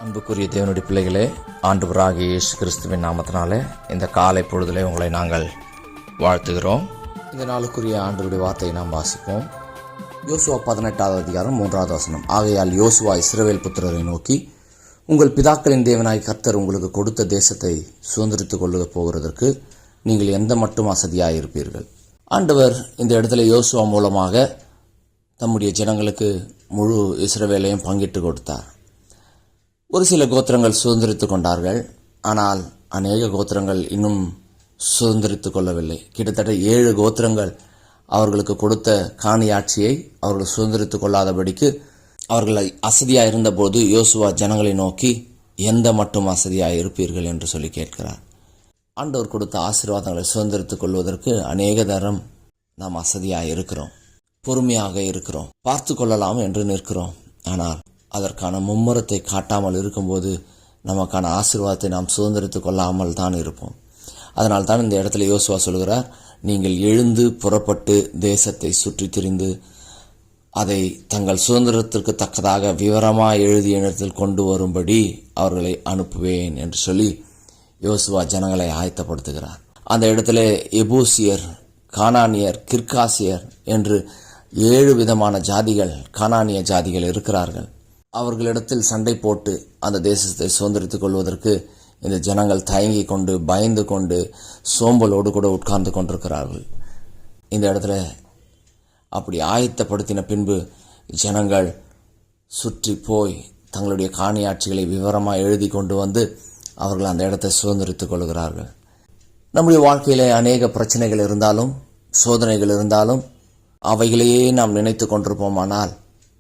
அன்புக்குரிய தேவனுடைய பிள்ளைகளே, ஆண்டவராகிய இயேசு கிறிஸ்துவின் நாமத்தினாலே இந்த காலை பொழுதிலே உங்களை நாங்கள் வாழ்த்துகிறோம். இந்த நாளுக்குரிய ஆண்டவருடைய வார்த்தையை நாம் வாசிப்போம். யோசுவா 18வது அதிகாரம் 3வது வசனம். ஆகையால் யோசுவா இஸ்ரவேல் புத்திரரை நோக்கி, உங்கள் பிதாக்களின் தேவனாய் கர்த்தர் உங்களுக்கு கொடுத்த தேசத்தை சுதந்திரித்துக் கொள்ள போகிறதற்கு நீங்கள் எந்த மட்டும் அசதியாயிருப்பீர்கள். ஆண்டவர் இந்த இடத்துல யோசுவா மூலமாக தம்முடைய ஜனங்களுக்கு முழு இஸ்ரவேலையும் பங்கிட்டு கொடுத்தார். ஒரு சில கோத்திரங்கள் சுதந்திரித்துக் கொண்டார்கள். ஆனால் அநேக கோத்திரங்கள் இன்னும் சுதந்திரித்துக் கொள்ளவில்லை. கிட்டத்தட்ட 7 கோத்திரங்கள் அவர்களுக்கு கொடுத்த காணியாட்சியை அவர்கள் சுதந்திரித்துக் கொள்ளாதபடிக்கு அவர்கள் அசதியாக இருந்தபோது யோசுவா ஜனங்களை நோக்கி, எந்த மட்டும் அசதியாக இருப்பீர்கள் என்று சொல்லி கேட்கிறார். ஆண்டவர் கொடுத்த ஆசீர்வாதங்களை சுதந்திரித்துக் கொள்வதற்கு அநேக தரம் நாம் அசதியாக இருக்கிறோம், பொறுமையாக இருக்கிறோம், பார்த்து கொள்ளலாம் என்று நிற்கிறோம். ஆனால் அதற்கான மும்முரத்தை காட்டாமல் இருக்கும்போது நமக்கான ஆசீர்வாதத்தை நாம் சுதந்திரித்துக் கொள்ளாமல் தான் இருப்போம். அதனால் தான் இந்த இடத்துல யோசுவா சொல்கிறார், நீங்கள் எழுந்து புறப்பட்டு தேசத்தை சுற்றி திரிந்து அதை தங்கள் சுதந்திரத்திற்கு தக்கதாக விவரமாக எழுதிய இடத்தில் கொண்டு வரும்படி அவர்களை அனுப்புவேன் என்று சொல்லி யோசுவா ஜனங்களை ஆயத்தப்படுத்துகிறார். அந்த இடத்துல எபூசியர், கானானியர், கிர்காசியர் என்று 7 விதமான ஜாதிகள், கானானிய ஜாதிகள் இருக்கிறார்கள். அவர்களிடத்தில் சண்டை போட்டு அந்த தேசத்தை சுதந்திரித்துக் கொள்வதற்கு இந்த ஜனங்கள் தயங்கி கொண்டு, பயந்து கொண்டு, சோம்பலோடு கூட உட்கார்ந்து கொண்டிருக்கிறார்கள். இந்த இடத்துல அப்படி ஆயத்தப்படுத்தின பின்பு ஜனங்கள் சுற்றி போய் தங்களுடைய காணியாட்சிகளை விவரமாக எழுதி கொண்டு வந்து அவர்கள் அந்த இடத்தை சுதந்திரித்துக் கொள்கிறார்கள். நம்முடைய வாழ்க்கையிலே அநேக பிரச்சனைகள் இருந்தாலும், சோதனைகள் இருந்தாலும் அவைகளையே நாம் நினைத்து கொண்டிருப்போமானால்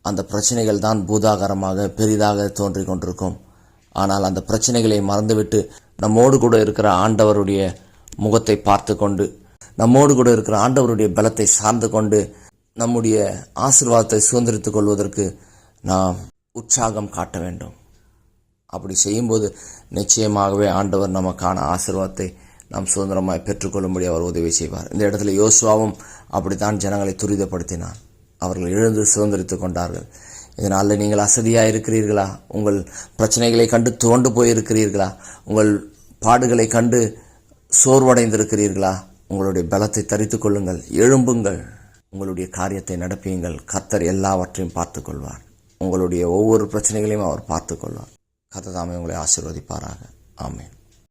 அந்த பிரச்சனைகள் தான் பூதாகரமாக பெரிதாக தோன்றி கொண்டிருக்கும். ஆனால் அந்த பிரச்சனைகளை மறந்துவிட்டு நம்மோடு கூட இருக்கிற ஆண்டவருடைய முகத்தை பார்த்து கொண்டு, நம்மோடு கூட இருக்கிற ஆண்டவருடைய பலத்தை சார்ந்து கொண்டு நம்முடைய ஆசீர்வாதத்தை சுதந்திரித்துக் கொள்வதற்கு நாம் உற்சாகம் காட்ட வேண்டும். அப்படி செய்யும்போது நிச்சயமாகவே ஆண்டவர் நமக்கான ஆசீர்வாதத்தை நாம் சுதந்திரமாய் பெற்றுக்கொள்ளும்படி அவர் உதவி செய்வார். இந்த இடத்துல யோசுவாவும் அப்படித்தான் ஜனங்களை துரிதப்படுத்தினார். அவர்கள் எழுந்து சுதந்திரித்துக் கொண்டார்கள். இதனால் நீங்கள் அசதியாக இருக்கிறீர்களா? உங்கள் பிரச்சனைகளை கண்டு துவண்டு போயிருக்கிறீர்களா? உங்கள் பாடுகளை கண்டு சோர்வடைந்திருக்கிறீர்களா? உங்களுடைய பலத்தை தரித்துக் கொள்ளுங்கள், எழும்புங்கள், உங்களுடைய காரியத்தை நடப்பியுங்கள். கர்த்தர் எல்லாவற்றையும் பார்த்து கொள்வார். உங்களுடைய ஒவ்வொரு பிரச்சனைகளையும் அவர் பார்த்து கொள்வார். கர்த்தர் தாமே உங்களை ஆசீர்வதிப்பாராக. ஆமென்.